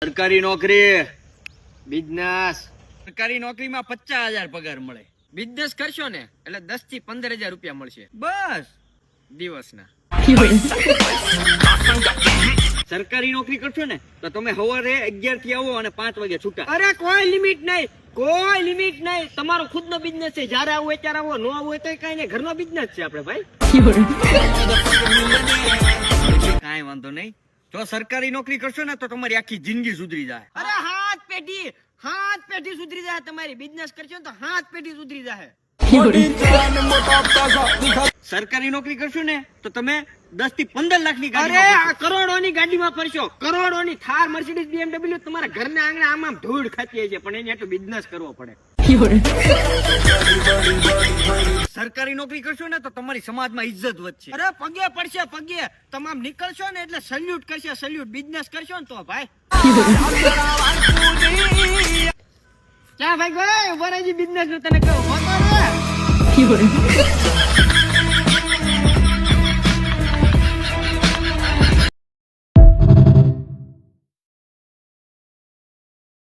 સરકારી નોકરી, બિઝનેસ. સરકારી નોકરીમાં 50,000 પગાર મળે. બિઝનેસ કરશો ને એટલે 10 થી 15,000 રૂપિયા મળશે બસ દિવસના. સરકારી નોકરી કરશો ને તો તમે સવારે 11 થી આવો અને 5 વાગે છૂટા. અરે કોઈ લિમિટ નહીં, કોઈ લિમિટ નહીં. તમારો ખુદનો બિઝનેસ છે, જ્યારે આવો ત્યારે આવો, નો આવો તો કઈ નહીં. ઘરનો બિઝનેસ છે આપણે ભાઈ. કાંઈ વાંધો નહીં. જો સરકારી નોકરી કરશો ને તો તમારી આખી જિંદગી સુધરી જાય. અરે હાથ પેઢી સુધરી જાય તમારી. બિઝનેસ કરશો ને તો હાથ પેઢી સુધરી જાય. સરકારી નોકરી કરશો ને તો તમે 10 થી 15 લાખની અરે ગાડી. આ કરોડોની ગાડીમાં ફરશો, કરોડોની થાર, મર્સિડીઝ, BMW તમારા ઘરના આંગણે આમ ધૂળ ખાતી છે, પણ એને એટલું બિઝનેસ કરવો પડે. સરકારી નોકરી કરશો ને તો તમારી સમાજમાં ઇજ્જત વધશે. અરે પગે પડશે, પગે. તમામ નીકળશો ને એટલે સલ્યુટ કરશે, સલ્યુટ. બિઝનેસ કરશો ને તો ભાઈ. ક્યાં ભાઈ ઉભા રહેજી, બિઝનેસ નું તને કહું.